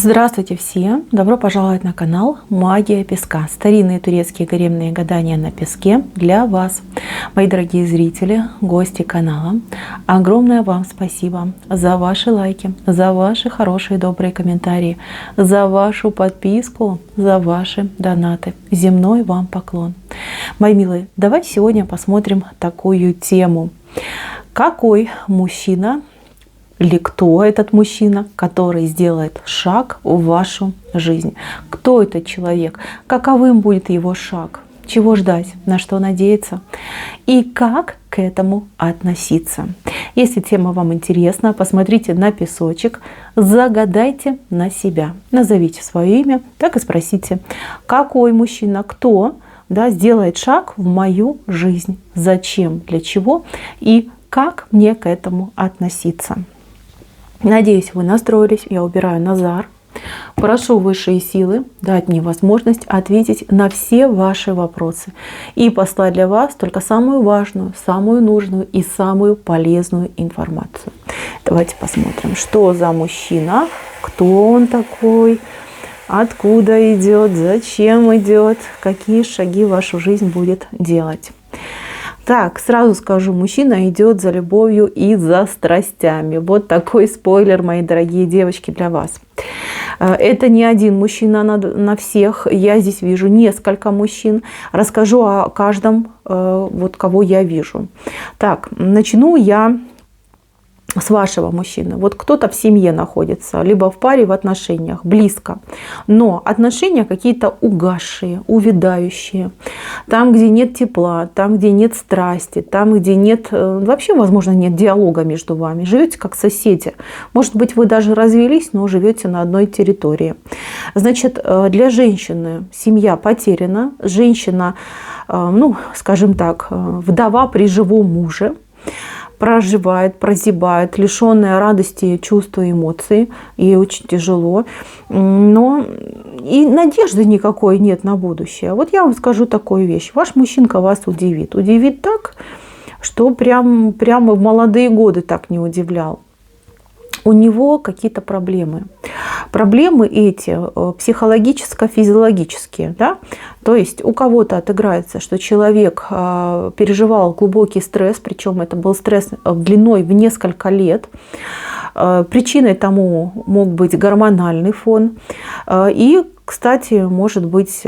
Здравствуйте все! Добро пожаловать на канал Магия Песка. Старинные турецкие гаремные гадания на песке для вас. Мои дорогие зрители, гости канала, огромное вам спасибо за ваши лайки, за ваши хорошие добрые комментарии, за вашу подписку, за ваши донаты. Земной вам поклон. Мои милые, давайте сегодня посмотрим такую тему. Какой мужчина или кто этот мужчина, который сделает шаг в вашу жизнь? Кто этот человек? Каковым будет его шаг? Чего ждать? На что надеяться? И как к этому относиться? Если тема вам интересна, посмотрите на песочек, загадайте на себя. Назовите свое имя, так и спросите, какой мужчина, кто сделает шаг в мою жизнь? Зачем? Для чего? И как мне к этому относиться? Надеюсь, вы настроились. Я убираю Назар. Прошу высшие силы дать мне возможность ответить на все ваши вопросы и послать для вас только самую важную, самую нужную и самую полезную информацию. Давайте посмотрим, что за мужчина, кто он такой, откуда идет, зачем идет, какие шаги в вашу жизнь будет делать. Так, сразу скажу, мужчина идет за любовью и за страстями. Вот такой спойлер, мои дорогие девочки, для вас. Это не один мужчина на всех. Я здесь вижу несколько мужчин. Расскажу о каждом, вот кого я вижу. Так, начну я с вашего мужчины. Вот кто-то в семье находится, либо в паре, в отношениях, близко. Но отношения какие-то угасшие, увядающие. Там, где нет тепла, там, где нет страсти, там, где нет, вообще, возможно, нет диалога между вами. Живете как соседи. Может быть, вы даже развелись, но живете на одной территории. Значит, для женщины семья потеряна. Женщина, ну, скажем так, вдова при живом муже. Проживает, прозябает, лишенная радости, чувств и эмоций. Ей очень тяжело. Но и надежды никакой нет на будущее. Вот я вам скажу такую вещь. Ваш мужчинка вас удивит. Удивит так, что прямо в молодые годы так не удивлял. У него какие-то проблемы. Проблемы эти психологическо-физиологические. Да? То есть у кого-то отыграется, что человек переживал глубокий стресс, причем это был стресс длиной в несколько лет. Причиной тому мог быть гормональный фон. И, кстати, может быть,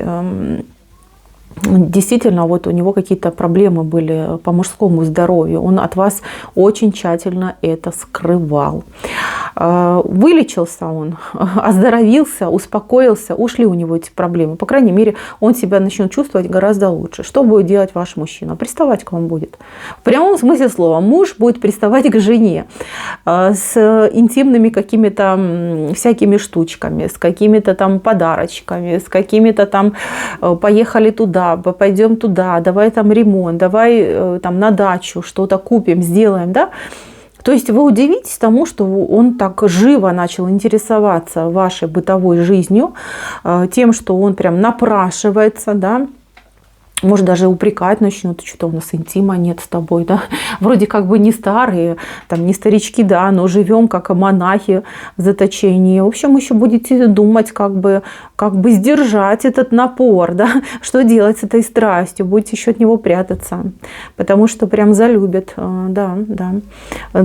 действительно, вот у него какие-то проблемы были по мужскому здоровью. Он от вас очень тщательно это скрывал. Вылечился он, оздоровился, успокоился, ушли у него эти проблемы. По крайней мере, он себя начнет чувствовать гораздо лучше. Что будет делать ваш мужчина? Приставать к вам будет. В прямом смысле слова. Муж будет приставать к жене с интимными какими-то всякими штучками, с какими-то там подарочками, с какими-то там поехали туда, пойдем туда, давай там ремонт, давай там на дачу что-то купим, сделаем, да? То есть вы удивитесь тому, что он так живо начал интересоваться вашей бытовой жизнью, тем, что он прям напрашивается, да? Может, даже упрекать начнут, что-то у нас интима нет с тобой, да. Вроде как бы не старые, там не старички, да, но живем как монахи в заточении. В общем, еще будете думать, как бы сдержать этот напор, да, что делать с этой страстью, будете еще от него прятаться, потому что прям залюбит, да.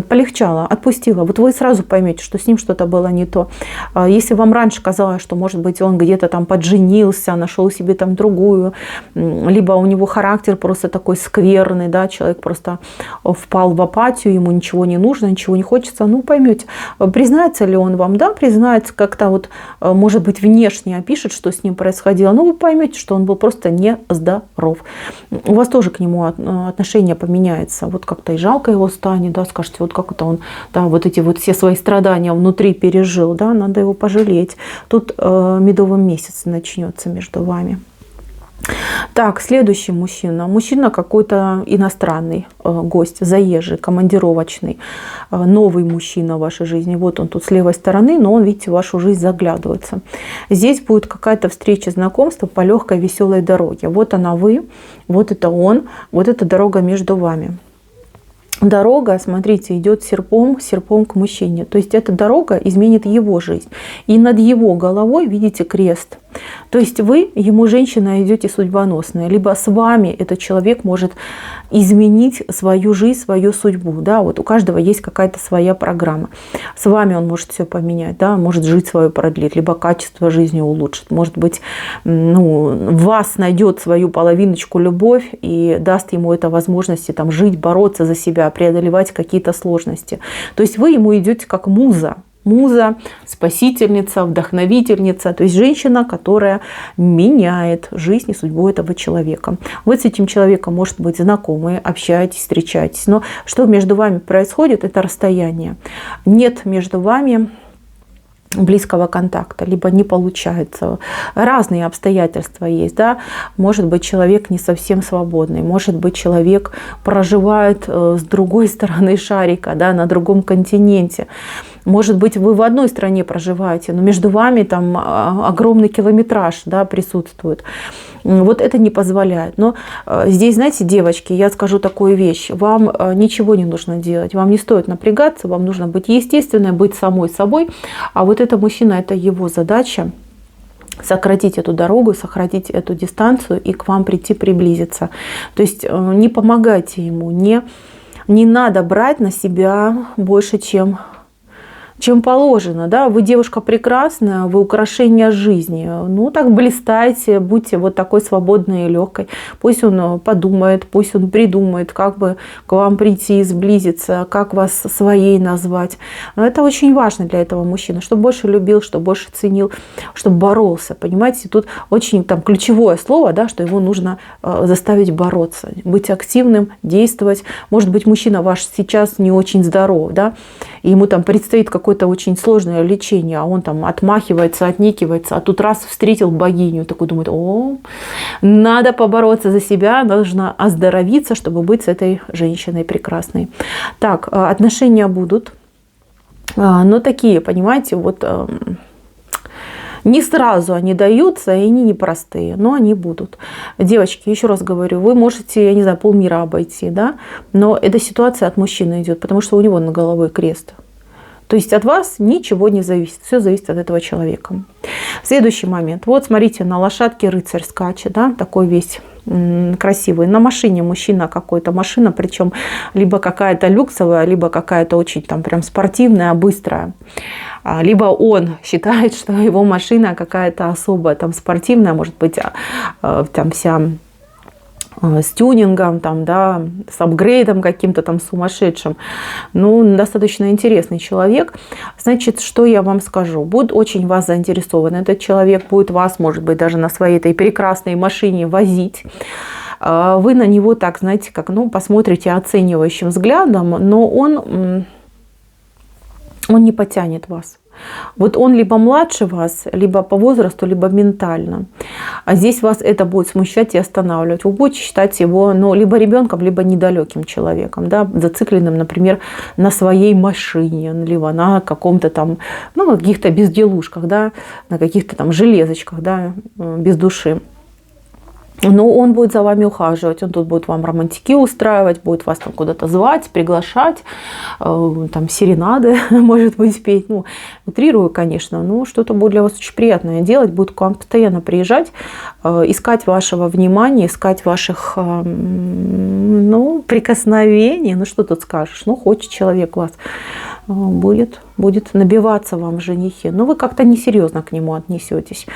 Полегчало, отпустила. Вот вы сразу поймете, что с ним что-то было не то. Если вам раньше казалось, что, может быть, он где-то там подженился, нашел себе там другую, либо у него характер просто такой скверный, да, человек просто впал в апатию, ему ничего не нужно, ничего не хочется, ну, поймете, признается ли он вам, да, признается как-то вот, может быть, внешне опишет, что с ним происходило, но вы поймете, что он был просто нездоров. У вас тоже к нему отношение поменяется, вот как-то и жалко его станет, да, скажете, вот как это он, да, вот эти вот все свои страдания внутри пережил, да, надо его пожалеть. Тут медовый месяц начнется между вами. Так, следующий мужчина. Мужчина какой-то иностранный гость, заезжий, командировочный, новый мужчина в вашей жизни. Вот он тут с левой стороны, но он, видите, в вашу жизнь заглядывается. Здесь будет какая-то встреча, знакомство по легкой, веселой дороге. Вот она вы, вот это он, вот эта дорога между вами. дорога, смотрите, идет серпом к мужчине. То есть эта дорога изменит его жизнь. И над его головой, видите, крест. То есть вы, ему, женщина, идете судьбоносная. Либо с вами этот человек может изменить свою жизнь, свою судьбу. Да? Вот у каждого есть какая-то своя программа. С вами он может все поменять, да? Может жить свою продлить, либо качество жизни улучшит. Может быть, в вас найдет свою половиночку любовь и даст ему это возможности там, жить, бороться за себя, преодолевать какие-то сложности. То есть вы ему идете как муза. Муза, спасительница, вдохновительница, то есть женщина, которая меняет жизнь и судьбу этого человека. Вы с этим человеком, может быть, знакомы, общаетесь, встречаетесь, но что между вами происходит, это расстояние. Нет между вами близкого контакта, либо не получается. Разные обстоятельства есть. Да? Может быть, человек не совсем свободный, может быть, человек проживает с другой стороны шарика, да, на другом континенте. Может быть, вы в одной стране проживаете, но между вами там огромный километраж, да, присутствует. Вот это не позволяет. Но здесь, знаете, девочки, я скажу такую вещь. Вам ничего не нужно делать. Вам не стоит напрягаться. Вам нужно быть естественной, быть самой собой. А вот это мужчина, это его задача. Сократить эту дорогу, сократить эту дистанцию и к вам прийти, приблизиться. То есть не помогайте ему. Не надо брать на себя больше, чем положено, да, вы девушка прекрасная, вы украшение жизни, ну так блистайте, будьте вот такой свободной и легкой. Пусть он подумает, пусть он придумает, как бы к вам прийти, сблизиться, как вас своей назвать. Но это очень важно для этого мужчины, чтобы больше любил, чтобы больше ценил, чтобы боролся, понимаете, тут очень там ключевое слово, да, что его нужно заставить бороться, быть активным, действовать. Может быть, мужчина ваш сейчас не очень здоров, да, и ему там предстоит какой-то очень сложное лечение, а он там отмахивается, отникивается, а тут раз встретил богиню, такой думает: о, надо побороться за себя, нужно оздоровиться, чтобы быть с этой женщиной прекрасной. Так, отношения будут, но такие, понимаете, вот не сразу они даются, и они непростые, но они будут. Девочки, еще раз говорю, вы можете, я не знаю, полмира обойти, да, но эта ситуация от мужчины идет, потому что у него на голове крест. То есть от вас ничего не зависит, все зависит от этого человека. Следующий момент. Вот смотрите, на лошадке рыцарь скачет, да, такой весь красивый. На машине мужчина какой-то, машина, причем либо какая-то люксовая, либо какая-то очень там прям спортивная, быстрая. Либо он считает, что его машина какая-то особая, там спортивная, может быть, там вся с тюнингом, там, да, с апгрейдом каким-то там сумасшедшим. Ну, достаточно интересный человек. Значит, что я вам скажу? Будет очень вас заинтересован этот человек, будет вас, может быть, даже на своей этой прекрасной машине возить. Вы на него так, знаете, как, ну, посмотрите оценивающим взглядом, но он не потянет вас. Вот он либо младше вас, либо по возрасту, либо ментально. А здесь вас это будет смущать и останавливать. Вы будете считать его, ну, либо ребенком, либо недалеким человеком, да, зацикленным, например, на своей машине, либо на каком-то там, ну, каких-то безделушках, да, на каких-то там железочках, да, без души. Но он будет за вами ухаживать, он тут будет вам романтики устраивать, будет вас там куда-то звать, приглашать, там серенады, может быть, петь. Ну, утрирую, конечно, но что-то будет для вас очень приятное делать, будет к вам постоянно приезжать, искать вашего внимания, искать ваших, ну, прикосновений. Ну, что тут скажешь? Ну, хочет человек вас. Будет набиваться вам в женихи. Но вы как-то несерьезно к нему отнесетесь.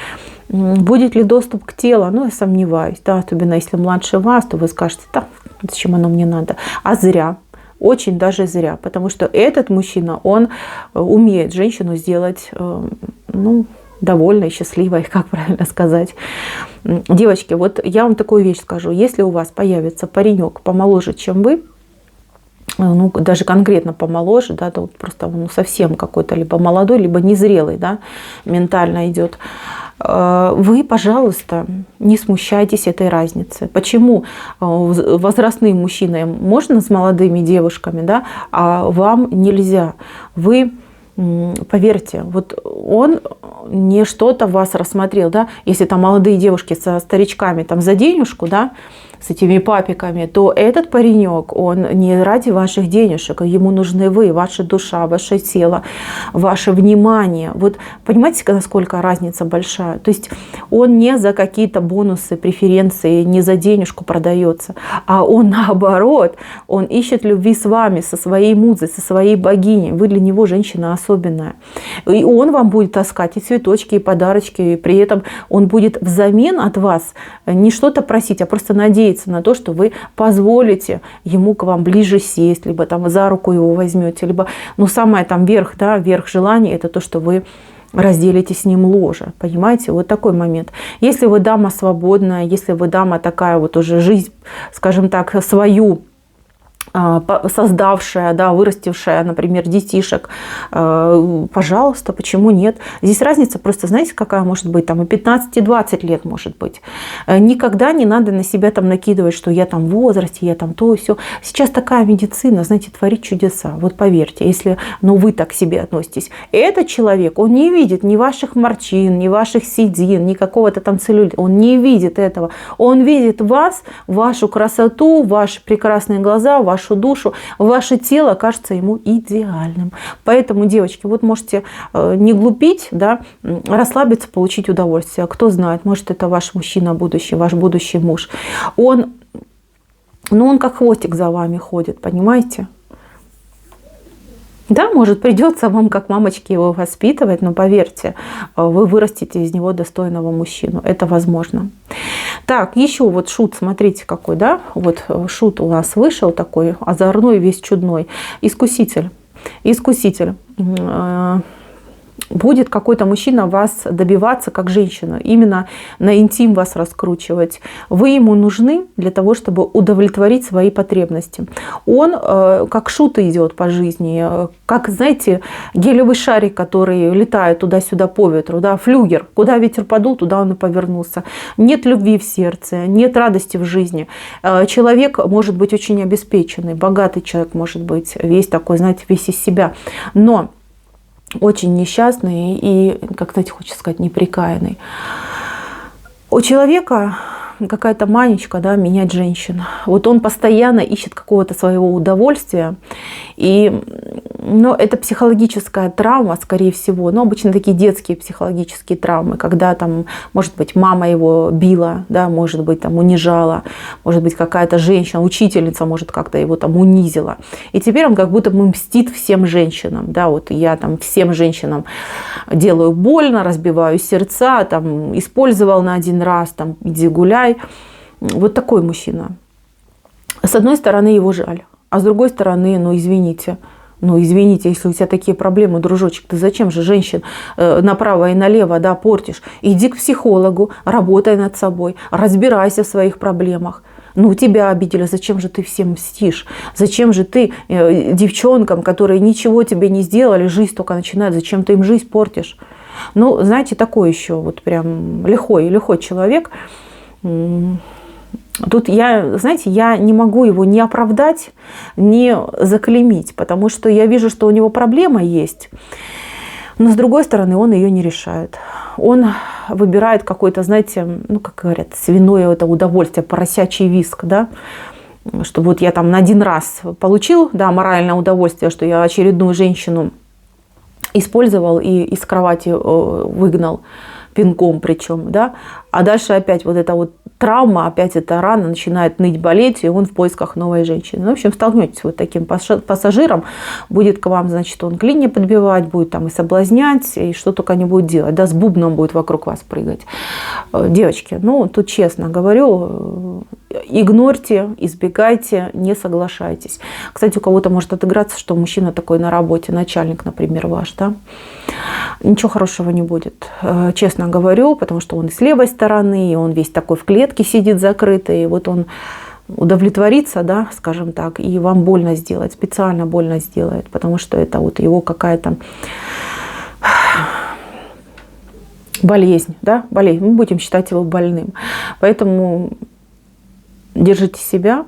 Будет ли доступ к телу? Ну, я сомневаюсь. Да, особенно если младше вас, то вы скажете: да, зачем оно мне надо? А зря. Очень даже зря. Потому что этот мужчина, он умеет женщину сделать, ну, довольной, счастливой, как правильно сказать. Девочки, вот я вам такую вещь скажу. Если у вас появится паренек помоложе, чем вы, ну, даже конкретно помоложе, да, то просто ну, совсем какой-то либо молодой, либо незрелый, да, ментально идет, вы, пожалуйста, не смущайтесь этой разницы. Почему возрастные мужчины можно с молодыми девушками, да, а вам нельзя? Вы поверьте, вот он не что-то вас рассмотрел, да, если там молодые девушки со старичками там за денежку, да, с этими папиками, то этот паренек, он не ради ваших денежек, ему нужны вы, ваша душа, ваше тело, ваше внимание. Вот понимаете, насколько разница большая? То есть он не за какие-то бонусы, преференции, не за денежку продается, а он наоборот, он ищет любви с вами, со своей музой, со своей богиней. Вы для него женщина особенная. И он вам будет таскать и цветочки, и подарочки, и при этом он будет взамен от вас не что-то просить, а просто надеяться на то, что вы позволите ему к вам ближе сесть, либо там за руку его возьмете, либо, ну, самое там верх, да, верх желания, это то, что вы разделите с ним ложе, понимаете, вот такой момент. Если вы дама свободная, если вы дама такая вот уже жизнь, скажем так, свою, создавшая, да, вырастившая, например, детишек, пожалуйста, почему нет? Здесь разница просто, знаете, какая может быть, там и 15, и 20 лет может быть. Никогда не надо на себя там накидывать, что я там в возрасте, я там то и все. Сейчас такая медицина, знаете, творит чудеса. Вот поверьте, если, ну, вы так к себе относитесь. Этот человек, он не видит ни ваших морщин, ни ваших седин, ни какого-то там целлюлита. Он не видит этого. Он видит вас, вашу красоту, ваши прекрасные глаза, вашу душу, ваше тело кажется ему идеальным. Поэтому, девочки, вот можете не глупить, да, расслабиться, получить удовольствие. Кто знает, может, это ваш мужчина будущий, ваш будущий муж. Он как хвостик за вами ходит, понимаете? Да, может, придется вам, как мамочке, его воспитывать, но поверьте, вы вырастите из него достойного мужчину. Это возможно. Так, еще вот шут, смотрите какой, да? Вот шут у нас вышел такой, озорной, весь чудной. Искуситель. Искуситель. Будет какой-то мужчина вас добиваться как женщина, именно на интим вас раскручивать. Вы ему нужны для того, чтобы удовлетворить свои потребности. Он как шут идет по жизни, как, знаете, гелевый шарик, который летает туда-сюда по ветру, да, флюгер. Куда ветер подул, туда он и повернулся. Нет любви в сердце, нет радости в жизни. Человек может быть очень обеспеченный, богатый человек может быть, весь такой, знаете, весь из себя. Но очень несчастный и, как, знаете, хочется сказать, неприкаянный. У человека какая-то манечка, да, менять женщин. Вот он постоянно ищет какого-то своего удовольствия. И, это психологическая травма, скорее всего. Но обычно такие детские психологические травмы, когда там, может быть, мама его била, да, может быть, там унижала, может быть, какая-то женщина, учительница, может, как-то его там унизила. И теперь он как будто бы мстит всем женщинам. Да, вот я там всем женщинам делаю больно, разбиваю сердца, там, использовал на один раз, там, иди гуляй. Вот такой мужчина. С одной стороны, его жаль. А с другой стороны, извините, если у тебя такие проблемы, дружочек, ты зачем же женщин направо и налево, да, портишь? Иди к психологу, работай над собой, разбирайся в своих проблемах. Тебя обидели, зачем же ты всем мстишь? Зачем же ты девчонкам, которые ничего тебе не сделали, жизнь только начинает, зачем ты им жизнь портишь? Знаете, такой еще вот прям лихой человек. Тут я не могу его ни оправдать, ни заклеймить, потому что я вижу, что у него проблема есть, но с другой стороны он ее не решает. Он выбирает какой-то, знаете, как говорят, свиное это удовольствие, поросячий виск, да, что вот я там на один раз получил, да, моральное удовольствие, что я очередную женщину использовал и из кровати выгнал пинком причем, да, а дальше опять вот эта вот травма, опять эта рана начинает ныть, болеть, и он в поисках новой женщины. В общем, столкнетесь вот таким пассажиром, будет к вам, значит, он клинья подбивать, будет там и соблазнять, и что только не будет делать, да, с бубном будет вокруг вас прыгать. Девочки, тут честно говорю, игнорьте, избегайте, не соглашайтесь. Кстати, у кого-то может отыграться, что мужчина такой на работе, начальник, например, ваш, да, ничего хорошего не будет, честно говорю, потому что он и с левой стороны, и он весь такой в клетке сидит закрытый, и вот он удовлетворится, да, скажем так, и вам больно сделает, специально больно сделает, потому что это вот его какая-то болезнь, да, болезнь, мы будем считать его больным. Поэтому держите себя,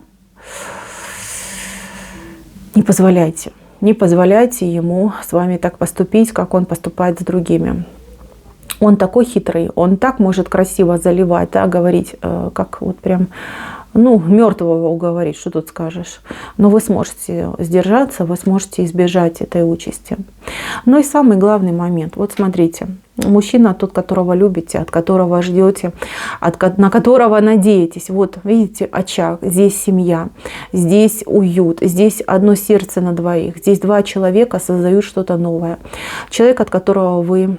не позволяйте ему с вами так поступить, как он поступает с другими. Он такой хитрый, он так может красиво заливать, да, говорить, как вот прям, ну, мертвого уговорить, что тут скажешь. Но вы сможете сдержаться, вы сможете избежать этой участи. Ну и самый главный момент. Вот смотрите, мужчина, тот, которого любите, от которого ждете, на которого надеетесь. Вот, видите, очаг, здесь семья, здесь уют, здесь одно сердце на двоих. Здесь два человека создают что-то новое. Человек, от которого вы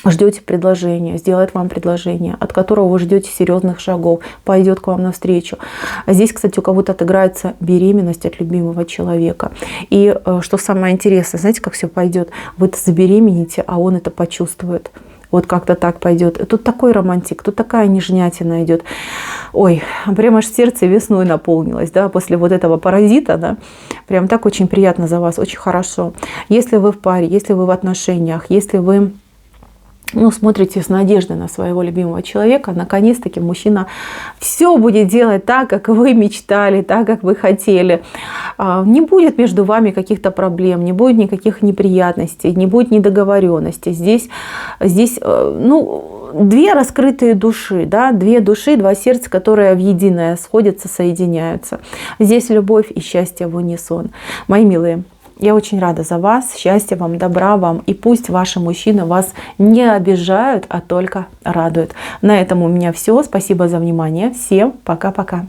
ждете предложения, сделает вам предложение, от которого вы ждете серьезных шагов, пойдет к вам навстречу. А здесь, кстати, у кого-то отыграется беременность от любимого человека. И что самое интересное, знаете, как все пойдет? Вы-то забеременеете, а он это почувствует. Вот как-то так пойдет. Тут такой романтик, тут такая нежнятина идет. Ой, прям аж сердце весной наполнилось, да, после вот этого паразита, да. Прям так очень приятно за вас, очень хорошо. Если вы в паре, если вы в отношениях, если вы смотрите с надеждой на своего любимого человека, наконец-таки мужчина все будет делать так, как вы мечтали, так, как вы хотели. Не будет между вами каких-то проблем, не будет никаких неприятностей, не будет недоговоренности. Здесь две раскрытые души, да, две души, два сердца, которые в единое сходятся, соединяются. Здесь любовь и счастье в унисон. Мои милые, я очень рада за вас, счастья вам, добра вам, и пусть ваши мужчины вас не обижают, а только радуют. На этом у меня все. Спасибо за внимание. Всем пока-пока.